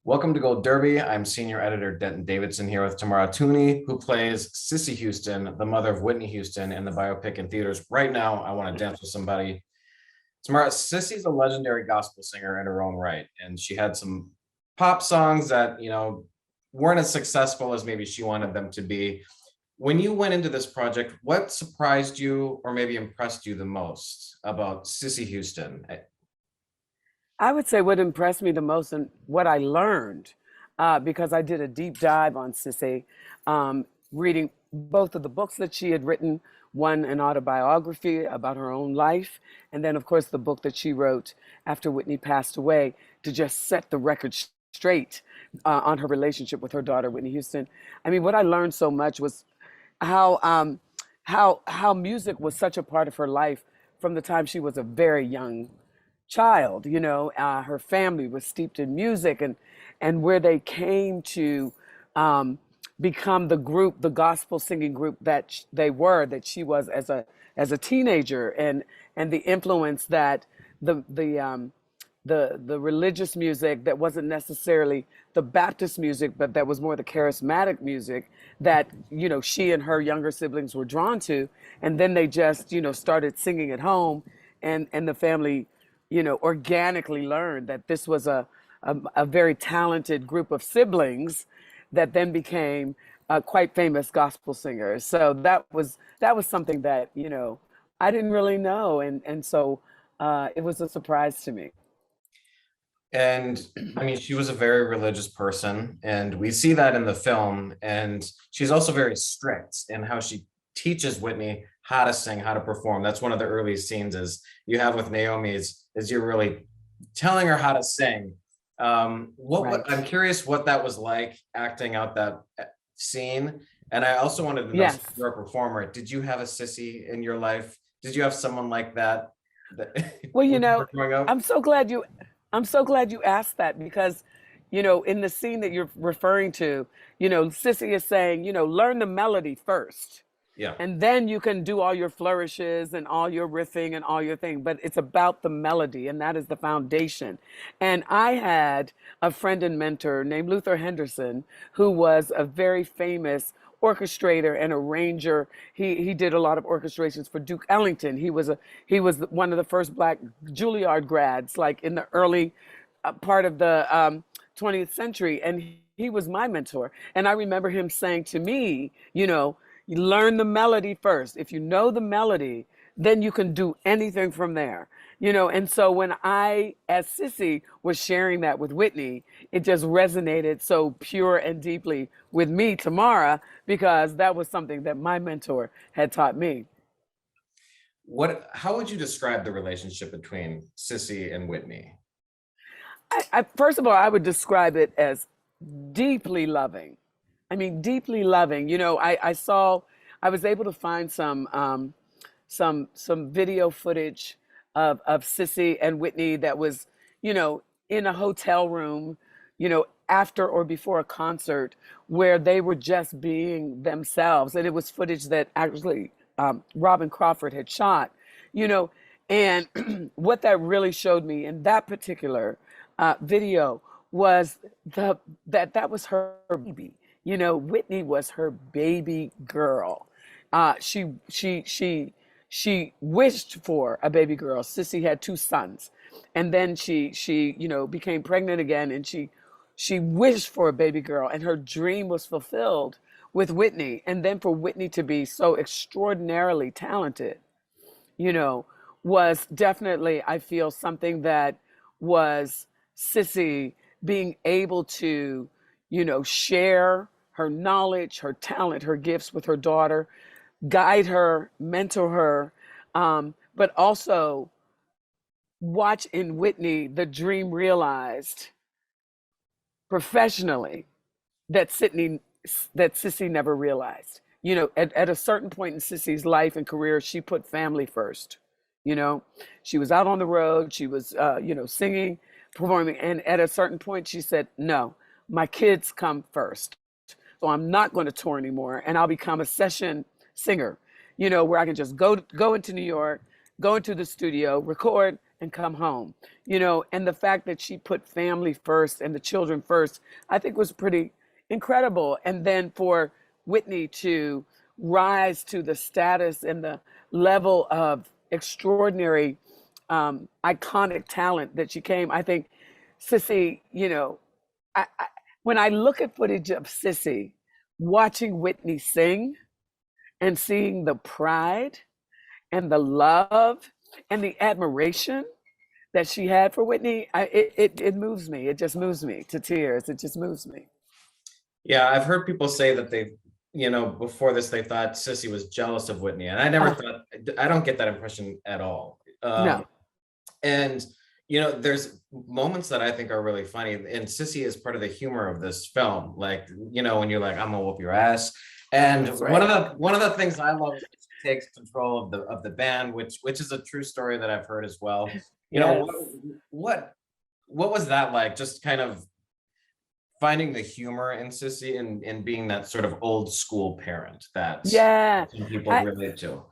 Welcome to Gold Derby. I'm senior editor Denton Davidson here with Tamara Tunie, who plays Cissy Houston, the mother of Whitney Houston, in the biopic in theaters right now. I Want to Dance with Somebody. Tamara, Cissy's a legendary gospel singer in her own right, and she had some pop songs that weren't as successful as maybe she wanted them to be. When you went into this project, what surprised you or maybe impressed you the most about Cissy Houston? I would say what impressed me the most and what I learned, because I did a deep dive on Cissy, reading both of the books that she had written, one an autobiography about her own life, and then, of course, the book that she wrote after Whitney passed away to just set the record straight on her relationship with her daughter, Whitney Houston. I mean, what I learned so much was how how music was such a part of her life from the time she was a very young child. Her family was steeped in music, and where they came to um, become the group, the gospel singing group that they were, that she was as a teenager, and the influence that the religious music that wasn't necessarily the Baptist music, but that was more the charismatic music that she and her younger siblings were drawn to, and then they just started singing at home, and the family organically learned that this was a very talented group of siblings that then became quite famous gospel singers. So that was something that I didn't really know, and so it was a surprise to me. And I mean, she was a very religious person, and we see that in the film. And she's also very strict in how she teaches Whitney how to sing, how to perform. That's one of the early scenes is you have with Naomi is you're really telling her how to sing. Right. I'm curious what that was like acting out that scene. And I also wanted to know, Yes. since you're a performer, did you have a sissy in your life? Did you have someone like that Well, when you were growing up? I'm so glad you I'm so glad you asked that because, in the scene that you're referring to, Sissy is saying, learn the melody first. Yeah. And then you can do all your flourishes and all your riffing and all your thing. But it's about the melody, and that is the foundation. And I had a friend and mentor named Luther Henderson, who was a very famous orchestrator and arranger. He did a lot of orchestrations for Duke Ellington. He was one of the first Black Juilliard grads, like in the early part of the 20th century, and he was my mentor. And I remember him saying to me, you learn the melody first. If you know the melody, then you can do anything from there. And so when I, as Cissy, was sharing that with Whitney, it just resonated so pure and deeply with me, Tamara, because that was something that my mentor had taught me. How would you describe the relationship between Sissy and Whitney? First of all, I would describe it as deeply loving. I mean, deeply loving. I was able to find some video footage of Cissy and Whitney that was, in a hotel room, after or before a concert where they were just being themselves, and it was footage that actually Robin Crawford had shot, you know, and what that really showed me in that particular video was that was her baby. Whitney was her baby girl. She wished for a baby girl. Sissy had two sons, and then she became pregnant again, and she wished for a baby girl, and her dream was fulfilled with Whitney. And then for Whitney to be so extraordinarily talented, you know, was definitely, I feel, something that was Sissy being able to, share her knowledge, her talent, her gifts with her daughter, guide her, mentor her, but also watch in Whitney the dream realized professionally that Sissy never realized. At a certain point in Sissy's life and career, she put family first. You know, she was out on the road, she was, singing, performing, and at a certain point, she said, "No, my kids come first. So I'm not going to tour anymore, and I'll become a session singer. Where I can just go into New York, go into the studio, record, and come home, and the fact that she put family first and the children first, I think was pretty incredible. And then for Whitney to rise to the status and the level of extraordinary, iconic talent that she came, I think Cissy, I, when I look at footage of Cissy watching Whitney sing and seeing the pride and the love and the admiration that she had for Whitney, it moves me. It just moves me to tears. It just moves me. Yeah, I've heard people say that before this, they thought Cissy was jealous of Whitney, and I never Uh, thought, I don't get that impression at all. no, And there's moments that I think are really funny, and Cissy is part of the humor of this film. Like, when you're like, "I'm gonna whoop your ass," and that's one right. of the things I love is she takes control of the band, which is a true story that I've heard as well. Yes. What what was that like? Just kind of finding the humor in Cissy and being that sort of old school parent that Yeah. some people I, relate to.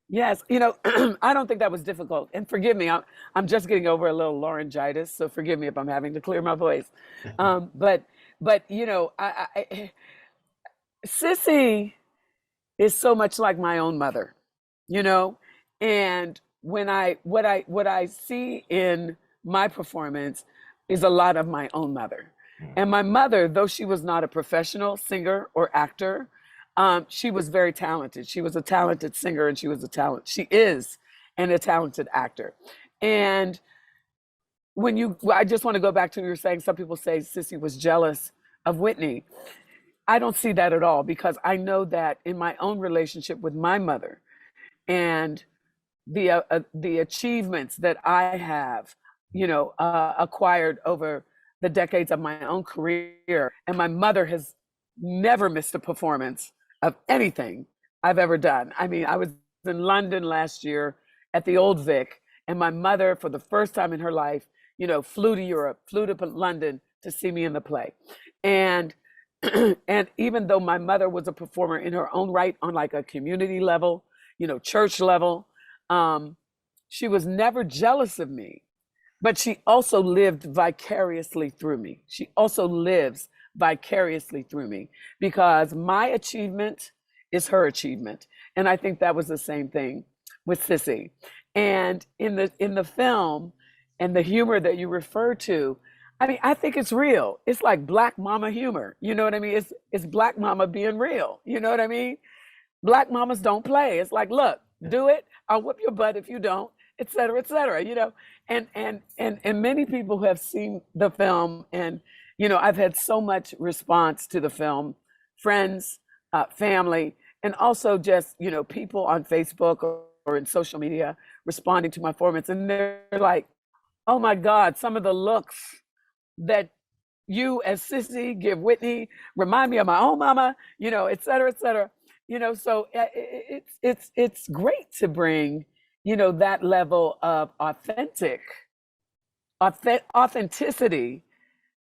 yes. I don't think that was difficult. And forgive me, I'm just getting over a little laryngitis, so forgive me if I'm having to clear my voice. But Sissy is so much like my own mother, you know? And what I see in my performance is a lot of my own mother. And my mother, though she was not a professional singer or actor, she was very talented. She was a talented singer, and she is and a talented actor. And I just want to go back to what you were saying, some people say Sissy was jealous of Whitney. I don't see that at all, because I know that in my own relationship with my mother and the achievements that I have, acquired over the decades of my own career, and my mother has never missed a performance of anything I've ever done. I mean, I was in London last year at the Old Vic, and my mother, for the first time in her life, flew to Europe, flew to London to see me in the play, and and even though my mother was a performer in her own right on like a community level, church level, um, she was never jealous of me, but she also lived vicariously through me. She also lives vicariously through me, because my achievement is her achievement. And I think that was the same thing with Cissy. And in the film and the humor that you refer to, I mean, I think it's real. It's like black mama humor. You know what I mean? It's black mama being real. You know what I mean? Black mamas don't play. It's like, look, do it. I'll whip your butt if you don't, et cetera, et cetera. And many people who have seen the film, and I've had so much response to the film, friends, family, and also just people on Facebook or in social media responding to my performance, and they're like, "Oh my God, some of the looks that you as Sissy give Whitney remind me of my own mama," et cetera, et cetera. So it's great to bring that level of authenticity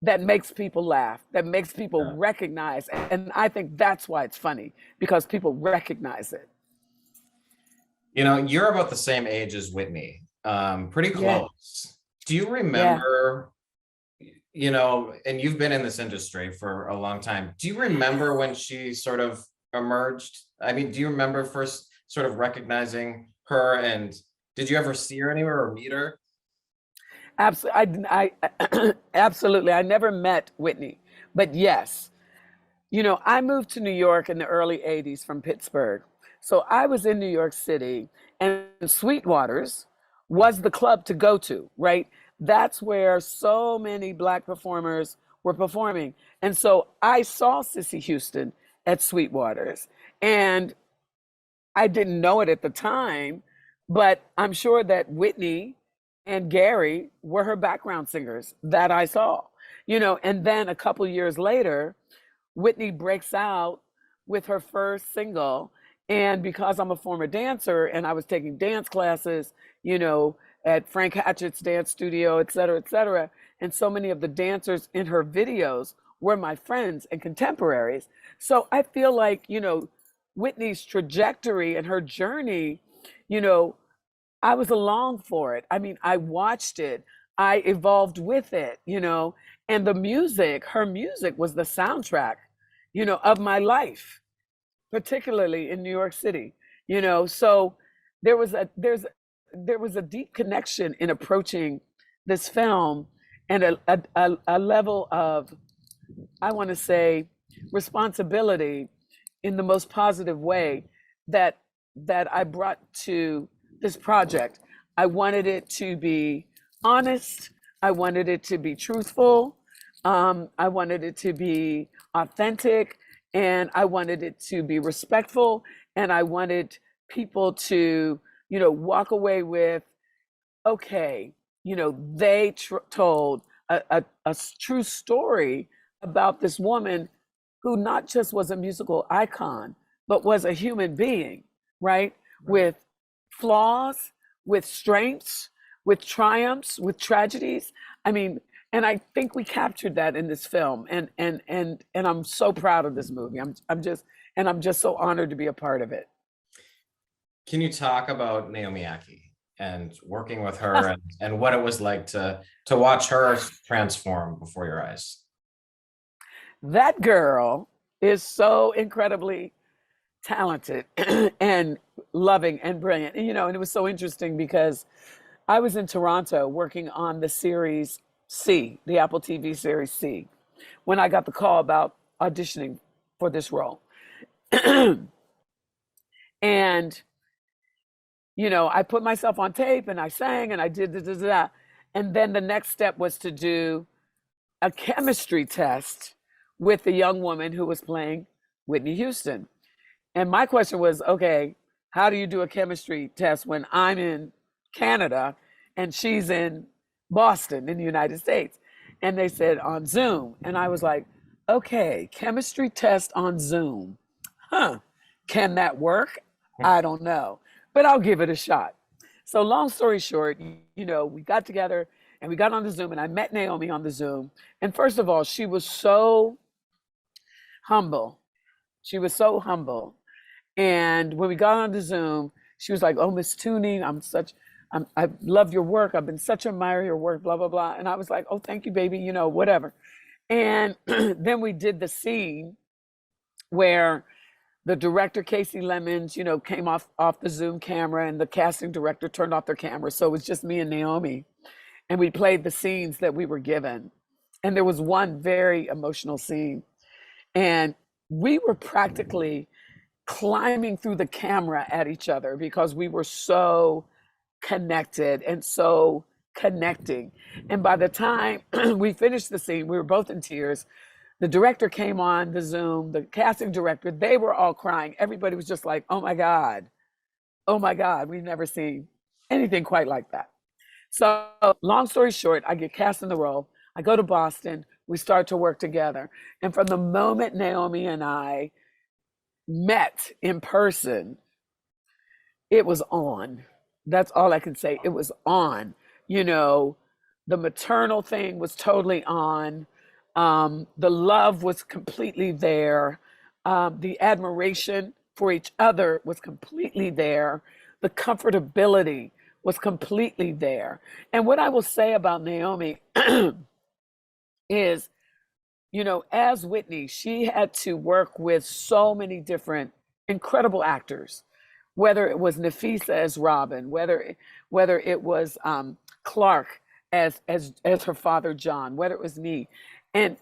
that makes people laugh, that makes people Yeah. recognize, and I think that's why it's funny, because people recognize it. You're about the same age as Whitney, pretty Yeah, close. Do you yeah. remember, and you've been in this industry for a long time. Do you remember when she sort of emerged? I mean, do you remember first sort of recognizing her, and did you ever see her anywhere or meet her? Absolutely, absolutely. I never met Whitney, but yes, I moved to New York in the early '80s from Pittsburgh, so I was in New York City, and Sweetwater's was the club to go to, right? That's where so many Black performers were performing, and so I saw Cissy Houston at Sweetwater's, and I didn't know it at the time, but I'm sure that Whitney and Gary were her background singers that I saw, and then a couple years later, Whitney breaks out with her first single. And because I'm a former dancer and I was taking dance classes, you know, at Frank Hatchett's dance studio, et cetera, et cetera, and so many of the dancers in her videos were my friends and contemporaries. So I feel like, Whitney's trajectory and her journey, you know, I was along for it. I mean, I watched it. I evolved with it, and the music, her music was the soundtrack, of my life, particularly in New York City. So there was a there's there was a deep connection in approaching this film, and a level of, I want to say, responsibility in the most positive way that I brought to this project. I wanted it to be honest. I wanted it to be truthful. I wanted it to be authentic, and I wanted it to be respectful, and I wanted people to, walk away with, okay, they told a true story about this woman who not just was a musical icon, but was a human being, right? With flaws, with strengths, with triumphs, with tragedies. I mean, and I think we captured that in this film, and I'm so proud of this movie. I'm just so honored to be a part of it. Can you talk about Naomi Ackie and working with her and what it was like to watch her transform before your eyes? That girl is so incredibly talented and loving and brilliant. And it was so interesting because I was in Toronto working on the series C, the Apple TV series C, when I got the call about auditioning for this role. And, I put myself on tape and I sang and I did that. And then the next step was to do a chemistry test with the young woman who was playing Whitney Houston. And my question was, okay, how do you do a chemistry test when I'm in Canada and she's in Boston in the United States? And they said on Zoom. And I was like, okay, chemistry test on Zoom. Can that work? I don't know, but I'll give it a shot. So long story short, we got together and we got on the Zoom, and I met Naomi on the Zoom. And first of all, she was so humble. She was so humble. And when we got on the Zoom, she was like, "Oh, Miss Tunie, I love your work. I've been such an admirer of your work, blah, blah, blah." And I was like, "Oh, thank you, baby, whatever." And then we did the scene where the director, Casey Lemons, came off the Zoom camera, and the casting director turned off their camera. So it was just me and Naomi. And we played the scenes that we were given. And there was one very emotional scene. And we were practically climbing through the camera at each other because we were so connected and so connecting. And by the time we finished the scene, we were both in tears. The director came on the Zoom, the casting director, they were all crying. Everybody was just like, oh my God, we've never seen anything quite like that. So long story short, I get cast in the role. I go to Boston. We start to work together. And from the moment Naomi and I met in person, it was on. That's all I can say. It was on. The maternal thing was totally on. The love was completely there. The admiration for each other was completely there. The comfortability was completely there. And what I will say about Naomi is, as Whitney, she had to work with so many different incredible actors, whether it was Nafisa as Robin, whether it was Clark as her father John, whether it was me. And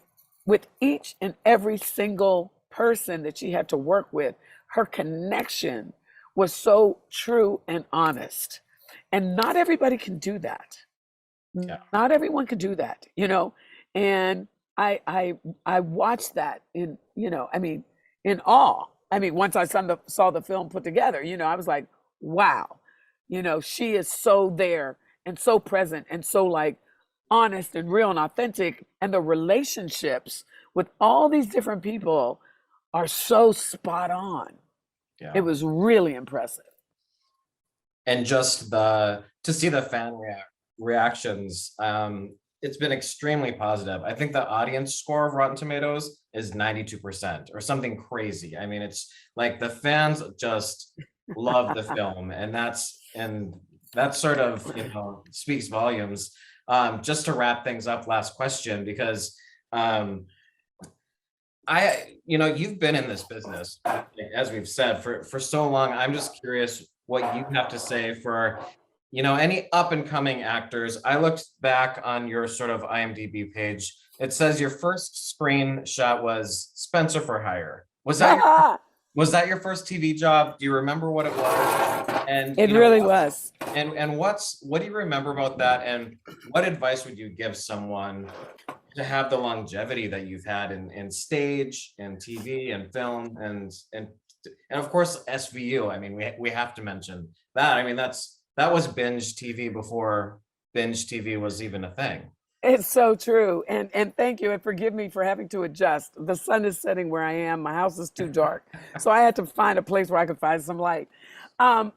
with each and every single person that she had to work with, her connection was so true and honest. And not everybody can do that. Yeah. Not everyone can do that, And I watched that in awe. Once I saw the film put together, I was like, wow, she is so there and so present and so like honest and real and authentic. And the relationships with all these different people are so spot on. Yeah. It was really impressive. And just to see the fan reactions, it's been extremely positive. I think the audience score of Rotten Tomatoes is 92% or something crazy. It's like the fans just love the film, and that sort of, speaks volumes. Just to wrap things up, last question, because um, you've been in this business, as we've said, for so long. I'm just curious what you have to say for, any up and coming actors. I looked back on your sort of IMDb page. It says your first screenshot was Spencer for Hire. Was that your first TV job? Do you remember what it was? And It really was. and what do you remember about that? And what advice would you give someone to have the longevity that you've had in stage and TV and film and of course SVU? I mean, we have to mention that. I mean, that was binge TV before binge TV was even a thing. It's so true. And thank you. And forgive me for having to adjust. The sun is setting where I am. My house is too dark. So I had to find a place where I could find some light. Um,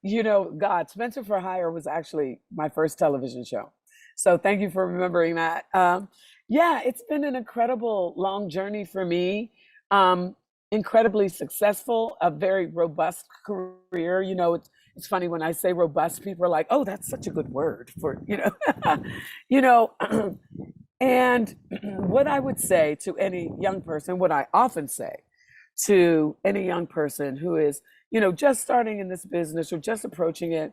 God, Spencer for Hire was actually my first television show. So thank you for remembering that. Yeah, it's been an incredible long journey for me. Incredibly successful, a very robust career. It's funny when I say robust, people are like, "Oh, that's such a good word for," you know. And what I would say to any young person, what I often say to any young person who is, just starting in this business or just approaching it,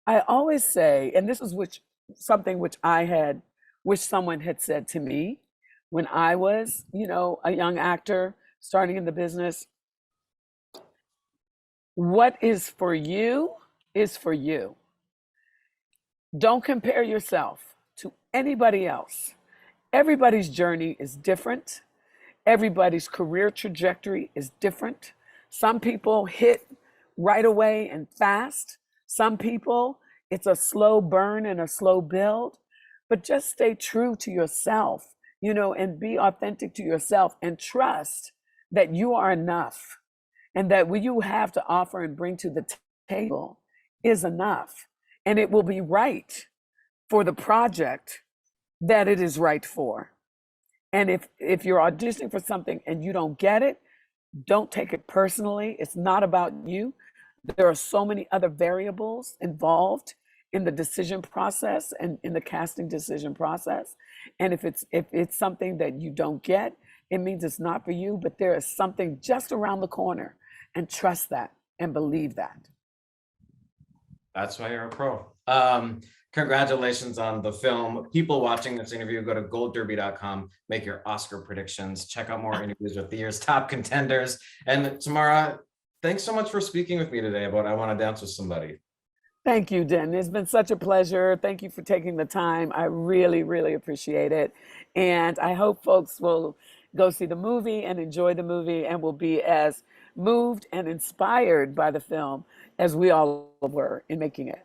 I always say, and this is something which I had wish someone had said to me when I was, a young actor starting in the business. What is for you is for you. Don't compare yourself to anybody else. Everybody's journey is different. Everybody's career trajectory is different. Some people hit right away and fast. Some people, it's a slow burn and a slow build. But just stay true to yourself, and be authentic to yourself and trust that you are enough. And that what you have to offer and bring to the table is enough. And it will be right for the project that it is right for. And if you're auditioning for something and you don't get it, don't take it personally. It's not about you. There are so many other variables involved in the decision process and in the casting decision process. And if it's something that you don't get, it means it's not for you, but there is something just around the corner. And trust that and believe that. That's why you're a pro. Congratulations on the film. People watching this interview, go to goldderby.com, make your Oscar predictions, check out more interviews with the year's top contenders. And Tamara, thanks so much for speaking with me today about I Want to Dance with Somebody. Thank you, Den. It's been such a pleasure. Thank you for taking the time. I really, really appreciate it. And I hope folks will go see the movie and enjoy the movie and will be as moved and inspired by the film as we all were in making it.